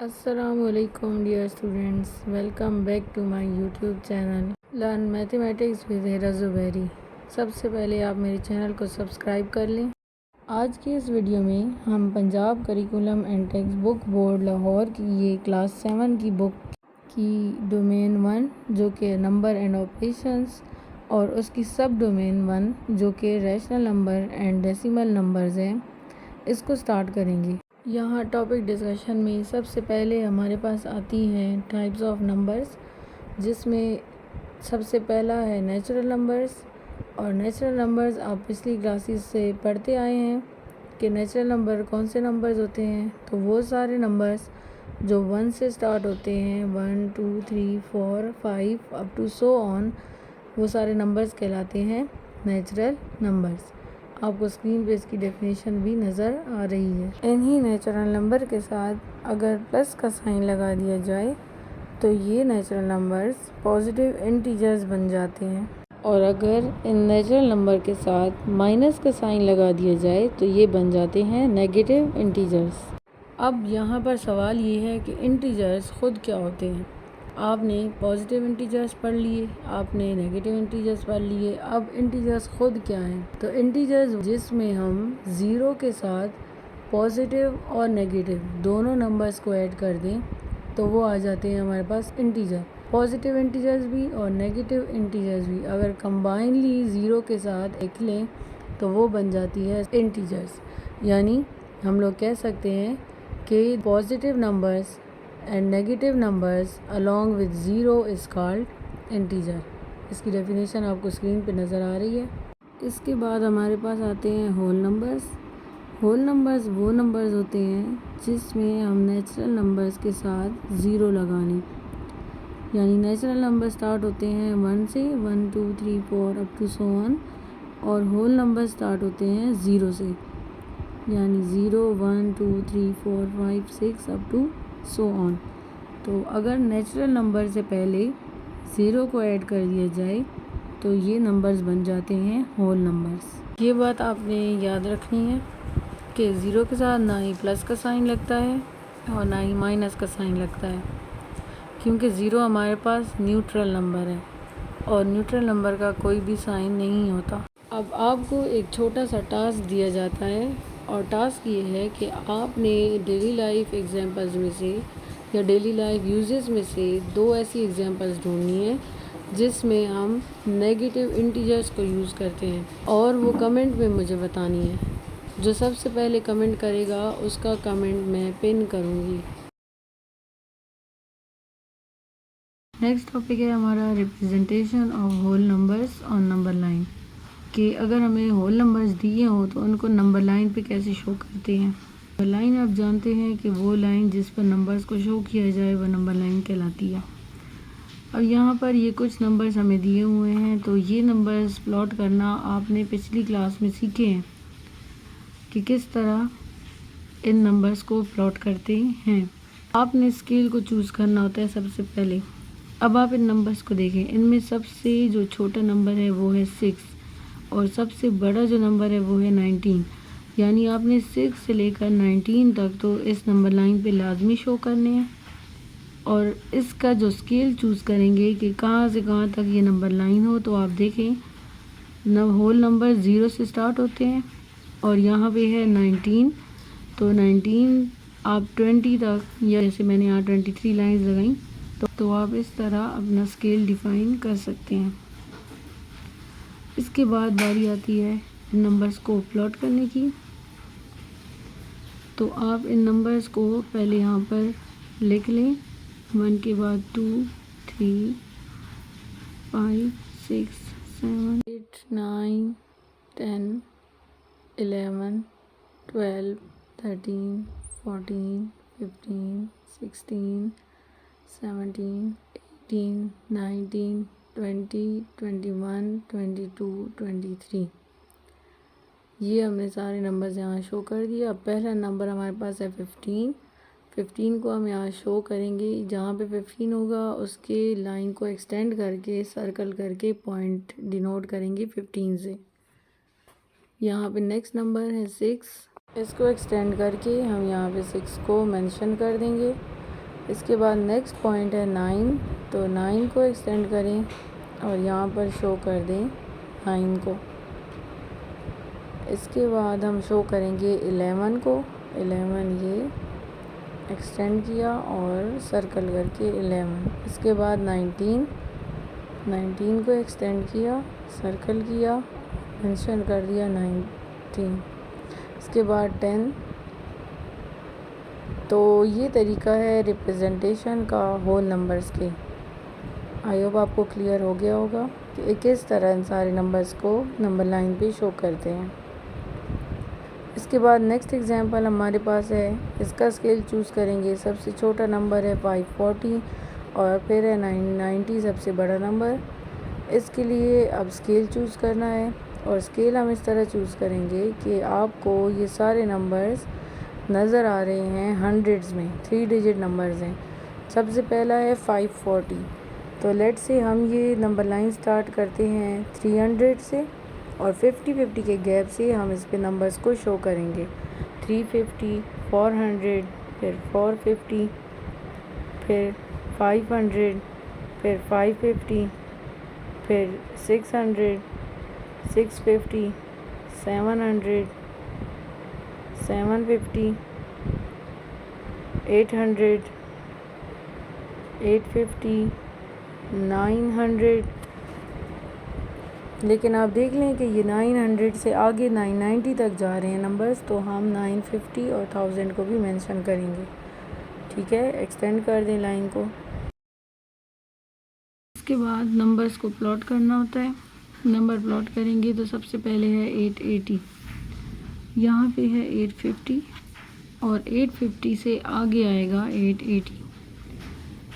Assalamualaikum dear students, welcome back to my YouTube channel Learn Mathematics with Hira Zuberi। सबसे पहले आप मेरे channel को सब्सक्राइब कर लें। आज की इस वीडियो में हम Punjab curriculum and text book board Lahore की ये क्लास 7 की बुक की डोमेन 1 जो कि नंबर एंड ऑपरेशंस और उसकी सब डोमेन 1 जो कि rational number and decimal numbers हैं, इसको स्टार्ट करेंगे। यहाँ टॉपिक डिस्कशन में सबसे पहले हमारे पास आती हैं टाइप्स ऑफ नंबर्स, जिसमें सबसे पहला है नेचुरल नंबर्स। और नेचुरल नंबर्स आप पिछली क्लासेस से पढ़ते आए हैं कि नेचुरल नंबर कौन से नंबर्स होते हैं। तो वो सारे नंबर्स जो 1 से स्टार्ट होते हैं, 1 2 3 4 5 अप टू सो ऑन, वो सारे नंबर्स कहलाते हैं नेचुरल नंबर्स। आपको स्क्रीन पे इसकी डेफिनेशन भी नज़र आ रही है। इन्हीं नेचुरल नंबर के साथ अगर प्लस का साइन लगा दिया जाए तो ये नेचुरल नंबर्स पॉजिटिव इंटीजर्स बन जाते हैं, और अगर इन नेचुरल नंबर के साथ माइनस का साइन लगा दिया जाए तो ये बन जाते हैं नेगेटिव इंटीजर्स। अब यहाँ पर सवाल ये है कि इंटीजर्स ख़ुद क्या होते हैं। आपने पॉजिटिव इंटीजर्स पढ़ लिए, आपने नेगेटिव इंटीजर्स पढ़ लिए, अब इंटीजर्स ख़ुद क्या हैं। तो इंटीजर्स जिसमें हम ज़ीरो के साथ पॉजिटिव और नेगेटिव दोनों नंबर्स को ऐड कर दें तो वो आ जाते हैं हमारे पास इंटीजर। पॉजिटिव इंटीजर्स भी और नेगेटिव इंटीजर्स भी अगर कंबाइनली ज़ीरो के साथ लिख लें तो वो बन जाती है इंटीजर्स। यानी हम लोग कह सकते हैं कि positive numbers and negative numbers along with zero is called integer. इसकी डेफिनेशन आपको स्क्रीन पे नज़र आ रही है। इसके बाद हमारे पास आते हैं होल नंबर्स। होल नंबर्स वो नंबर्स होते हैं जिसमें हम नेचुरल नंबर्स के साथ ज़ीरो लगाने, यानी नेचुरल नंबर स्टार्ट होते हैं 1 से, 1 2 3 4 अप टू सो ऑन, और होल नंबर स्टार्ट होते हैं ज़ीरो से, यानी 0 1 2 3 4 5 6 अप टू सो ऑन। तो अगर नेचुरल नंबर से पहले ज़ीरो को ऐड कर दिया जाए तो ये नंबर्स बन जाते हैं होल नंबर्स। ये बात आपने याद रखनी है कि ज़ीरो के साथ ना ही प्लस का साइन लगता है और ना ही माइनस का साइन लगता है, क्योंकि ज़ीरो हमारे पास न्यूट्रल नंबर है और न्यूट्रल नंबर का कोई भी साइन नहीं होता। अब आपको एक छोटा सा टास्क दिया जाता है, और टास्क ये है कि आपने डेली लाइफ एग्जांपल्स में से या डेली लाइफ यूजेस में से 2 ऐसी एग्जांपल्स ढूंढनी है जिसमें हम नेगेटिव इंटीजर्स को यूज़ करते हैं, और वो कमेंट में मुझे बतानी है। जो सबसे पहले कमेंट करेगा उसका कमेंट मैं पिन करूँगी। नेक्स्ट टॉपिक है हमारा representation of whole numbers on number line, कि अगर हमें होल नंबर्स दिए हों तो उनको नंबर लाइन पे कैसे शो करते हैं। नंबर लाइन आप जानते हैं कि वो लाइन जिस पर नंबर्स को शो किया जाए वो नंबर लाइन कहलाती है। अब यहाँ पर ये कुछ नंबर्स हमें दिए हुए हैं, तो ये नंबर्स प्लॉट करना आपने पिछली क्लास में सीखे हैं कि किस तरह इन नंबर्स को प्लॉट करते हैं। आपने स्केल को चूज़ करना होता है सबसे पहले। अब आप इन नंबर्स को देखें, इनमें सबसे जो छोटा नंबर है वो है 6 और सबसे बड़ा जो नंबर है वो है 19, यानी आपने 6 से लेकर 19 तक तो इस नंबर लाइन पे लाजमी शो करने हैं। और इसका जो स्केल चूज़ करेंगे कि कहाँ से कहाँ तक ये नंबर लाइन हो, तो आप देखें होल नंबर 0 से स्टार्ट होते हैं और यहाँ पे है 19, तो 19 आप 20 तक, या जैसे मैंने यहाँ 23 लाइन्स लगाई, तो आप इस तरह अपना स्केल डिफ़ाइन कर सकते हैं। इसके बाद बारी आती है नंबर्स को प्लॉट करने की। तो आप इन नंबर्स को पहले यहाँ पर लिख लें, 1 के बाद 2 3 5 6 7 8 9 10 11 12 13 14 15 16 17 18 19 20 21 22 23। ये हमने सारे नंबर्स यहाँ शो कर दिया। अब पहला नंबर हमारे पास है 15। 15 को हम यहाँ शो करेंगे, जहाँ पे 15 होगा उसके लाइन को एक्सटेंड करके सर्कल करके पॉइंट डिनोट करेंगे 15 से। यहाँ पे नेक्स्ट नंबर है 6, इसको एक्सटेंड करके हम यहाँ पे 6 को मेंशन कर देंगे। इसके बाद नेक्स्ट पॉइंट है 9, तो 9 को एक्सटेंड करें और यहाँ पर शो कर दें 9 को। इसके बाद हम शो करेंगे 11 को, 11 ये एक्सटेंड किया और सर्कल करके 11। इसके बाद 19, 19 को एक्सटेंड किया, सर्कल किया, मेंशन कर दिया 19। इसके बाद 10। तो ये तरीका है रिप्रेजेंटेशन का होल नंबर्स के। आई होप आपको क्लियर हो गया होगा कि किस तरह इन सारे नंबर्स को नंबर लाइन पे शो करते हैं। इसके बाद नेक्स्ट एग्जांपल हमारे पास है, इसका स्केल चूज़ करेंगे। सबसे छोटा नंबर है 540 और फिर है 990 सबसे बड़ा नंबर। इसके लिए अब स्केल चूज़ करना है और स्केल हम इस तरह चूज़ करेंगे कि आपको ये सारे नंबर्स नज़र आ रहे हैं हंड्रेड्स में, 3 डिजिट नंबर्स हैं। सबसे पहला है 540, तो लेट से हम ये नंबर लाइन स्टार्ट करते हैं 300 से और 50-50 के गैप से हम इस पे नंबर्स को शो करेंगे। 350, 400, फिर 450, फिर 500, फिर 550, फिर 600, 650, 700, 750, 800, 850, 900। लेकिन आप देख लें कि ये 900 से आगे 990 तक जा रहे हैं नंबर्स, तो हम 950 और 1000 को भी मेंशन करेंगे। ठीक है, एक्सटेंड कर दें लाइन को। इसके बाद नंबर्स को प्लॉट करना होता है। नंबर प्लॉट करेंगे तो सबसे पहले है 880, यहाँ पे है 850 और 850 से आगे आएगा 880।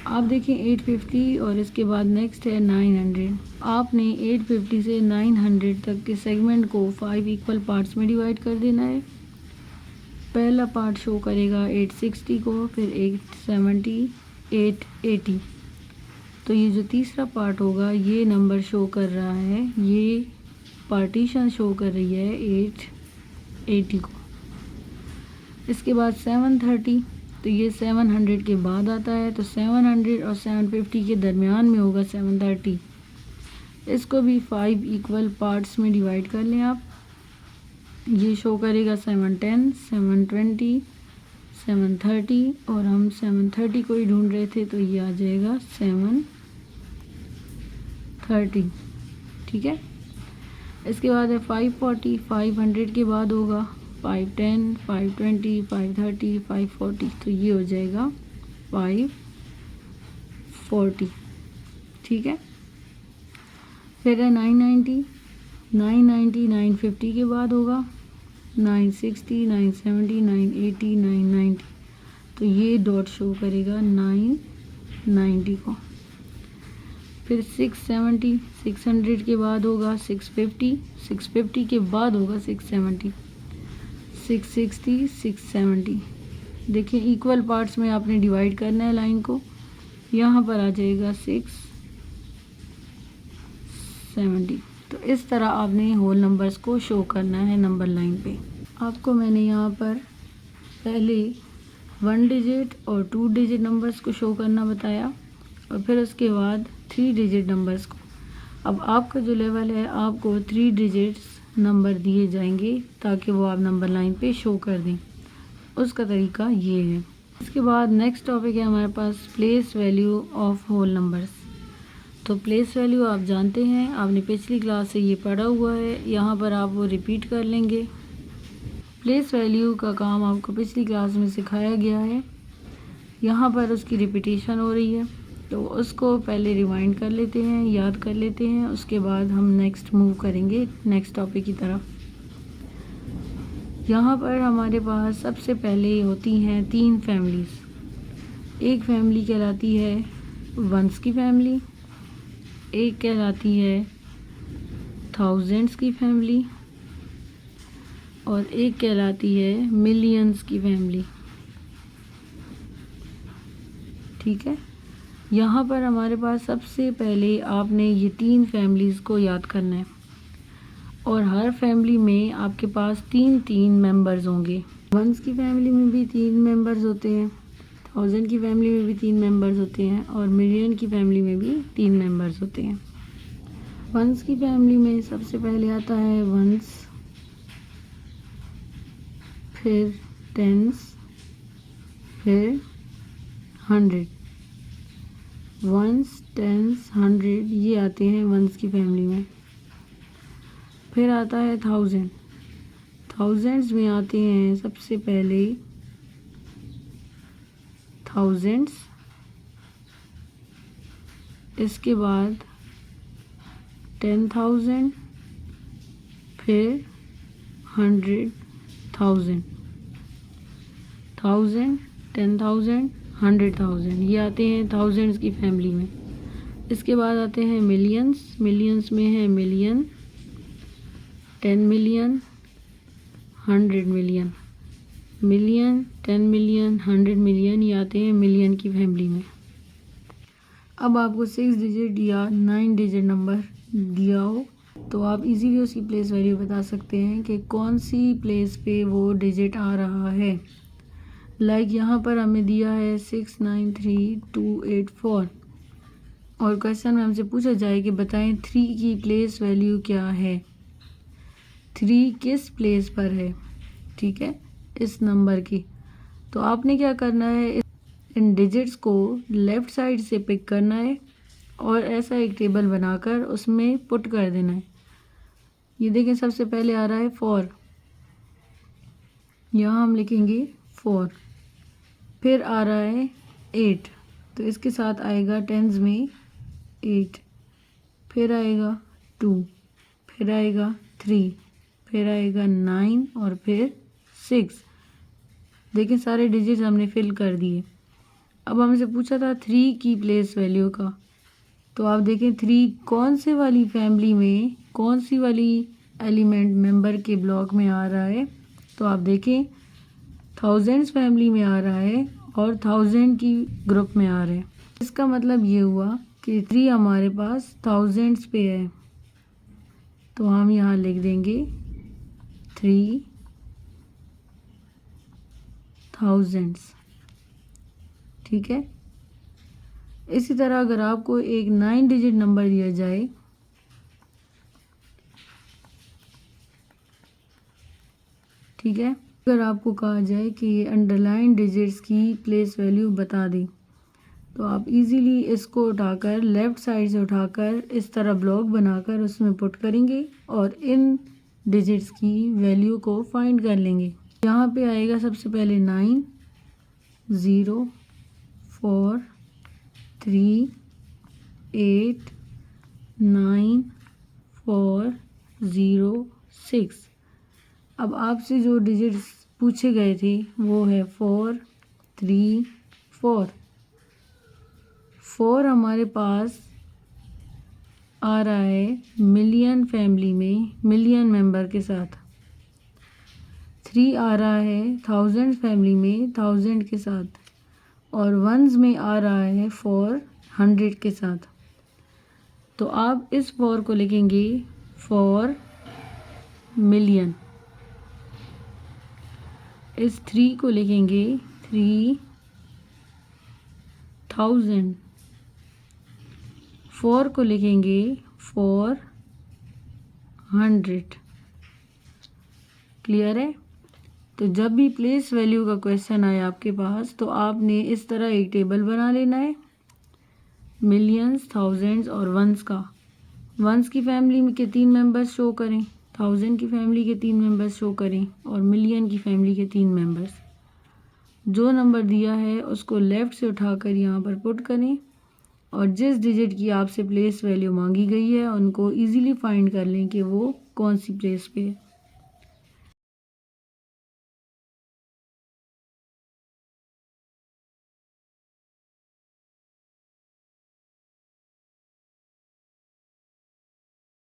आप देखें 850 और इसके बाद नेक्स्ट है 900। आपने 850 से 900 तक के सेगमेंट को 5 इक्वल पार्ट्स में डिवाइड कर देना है। पहला पार्ट शो करेगा 860 को, फिर 870, 880। तो ये जो तीसरा पार्ट होगा ये नंबर शो कर रहा है, ये पार्टीशन शो कर रही है 880 को। इसके बाद 730, तो ये 700 के बाद आता है, तो 700 और 750 के दरमियान में होगा 730। इसको भी 5 इक्वल पार्ट्स में डिवाइड कर लें आप। ये शो करेगा 710, 720, 730 और हम 730 को ही ढूंढ रहे थे, तो ये आ जाएगा 730। ठीक है। इसके बाद है 540, 500 के बाद होगा 510, 520, 530, 540, तो ये हो जाएगा 540। ठीक है। फिर है 990, 990, 950 के बाद होगा 960, 970, 980, 990, तो ये डॉट शो करेगा 990 को। फिर 670, 600 के बाद होगा 650, 650 के बाद होगा 670, 660, 670। देखिए इक्वल पार्ट्स में आपने डिवाइड करना है लाइन को। यहाँ पर आ जाएगा 670। तो इस तरह आपने होल नंबर्स को शो करना है नंबर लाइन पे। आपको मैंने यहाँ पर पहले 1 डिजिट और 2 डिजिट नंबर्स को शो करना बताया और फिर उसके बाद 3 डिजिट नंबर्स को। अब आपका जो लेवल है, आपको 3 डिजिट्स नंबर दिए जाएंगे ताकि वो आप नंबर लाइन पे शो कर दें। उसका तरीका ये है। इसके बाद नेक्स्ट टॉपिक है हमारे पास place value of whole numbers. तो प्लेस वैल्यू आप जानते हैं, आपने पिछली क्लास से ये पढ़ा हुआ है, यहाँ पर आप वो रिपीट कर लेंगे। प्लेस वैल्यू का काम आपको पिछली क्लास में सिखाया गया है, यहाँ पर उसकी रिपीटेशन हो रही है, तो उसको पहले रिवाइंड कर लेते हैं, याद कर लेते हैं, उसके बाद हम नेक्स्ट मूव करेंगे नेक्स्ट टॉपिक की तरफ। यहाँ पर हमारे पास सबसे पहले होती हैं 3 फैमिलीज़। एक फैमिली कहलाती है वंस की फैमिली, एक कहलाती है थाउजेंड्स की फैमिली और एक कहलाती है मिलियंस की फैमिली। ठीक है। यहाँ पर हमारे पास सबसे पहले आपने ये 3 फैमिलीज़ को याद करना है और हर फैमिली में आपके पास 3-3 मेंबर्स होंगे। वंस की फैमिली में भी 3 मेंबर्स होते हैं, 1000 की फैमिली में भी 3 मेंबर्स होते हैं और मिलियन की फैमिली में भी 3 मेंबर्स होते हैं। वंस की फैमिली में सबसे पहले आता है वंस, फिर टेंस, फिर 100। वंस, टेंस, 100 ये आते हैं वंस की फैमिली में। फिर आता है 1000। थाउजेंड्स में आते हैं सबसे पहले थाउजेंड्स, इसके बाद 10,000, फिर 100,000। 1000, 10,000, 100,000 ये आते हैं थाउजेंड्स की फैमिली में। इसके बाद आते हैं मिलियंस। मिलियंस में है million, 10 million, 100 million. Million, 10 million, 100 million ये आते हैं मिलियन की फैमिली में। अब आपको 6 डिजिट या 9 डिजिट नंबर दिया हो तो आप इजीली उसकी प्लेस वैल्यू बता सकते हैं कि कौन सी प्लेस पे वो डिजिट आ रहा है। लाइक यहाँ पर हमें दिया है 693284 और क्वेश्चन में हमसे पूछा जाए कि बताएं 3 की प्लेस वैल्यू क्या है, 3 किस प्लेस पर है, ठीक है, इस नंबर की। तो आपने क्या करना है, इन डिजिट्स को लेफ़्ट साइड से पिक करना है और ऐसा एक टेबल बनाकर उसमें पुट कर देना है। ये देखें सबसे पहले आ रहा है 4, यहाँ हम लिखेंगे 4। फिर आ रहा है 8, तो इसके साथ आएगा टेंस में 8। फिर आएगा 2, फिर आएगा 3, फिर आएगा 9 और फिर 6। देखिए सारे डिजिट्स हमने फिल कर दिए। अब हमसे पूछा था 3 की प्लेस वैल्यू का, तो आप देखें 3 कौन से वाली फैमिली में, कौन सी वाली एलिमेंट मेंबर के ब्लॉक में आ रहा है। तो आप देखें थाउजेंड्स फैमिली में आ रहा है और 1000 की ग्रुप में आ रहा है। इसका मतलब ये हुआ कि 3 हमारे पास थाउजेंड्स पे है, तो हम यहाँ लिख देंगे 3000, ठीक है। इसी तरह अगर आपको एक 9 डिजिट नंबर दिया जाए, ठीक है, अगर आपको कहा जाए कि ये अंडरलाइन डिजिट्स की प्लेस वैल्यू बता दें, तो आप इजीली इसको उठाकर लेफ़्ट साइड से उठाकर इस तरह ब्लॉक बनाकर उसमें पुट करेंगे और इन डिजिट्स की वैल्यू को फाइंड कर लेंगे। यहाँ पे आएगा सबसे पहले 9, 0, 4, 3, 8, 9, 4, 0, 6। अब आपसे जो डिजिट्स पूछे गए थे वो है 4, 3, 4। 4 हमारे पास आ रहा है मिलियन फैमिली में, मिलियन मेंबर के साथ। 3 आ रहा है 1000 फैमिली में, 1000 के साथ। और वंस में आ रहा है 4 100 के साथ। तो आप इस 4 को लिखेंगे 4 मिलियन, इस 3 को लिखेंगे 3000, 4 को लिखेंगे 400। क्लियर है। तो जब भी प्लेस वैल्यू का क्वेश्चन आए आपके पास, तो आपने इस तरह एक टेबल बना लेना है मिलियंस, थाउजेंड्स और वंस का। वंस की फैमिली के 3 मेंबर्स शो करें, 1000 की फैमिली के 3 मेंबर्स शो करें और मिलियन की फैमिली के 3 मेंबर्स। जो नंबर दिया है उसको लेफ़्ट से उठाकर यहाँ पर पुट करें और जिस डिजिट की आपसे प्लेस वैल्यू मांगी गई है उनको इजीली फाइंड कर लें कि वो कौन सी प्लेस पे है।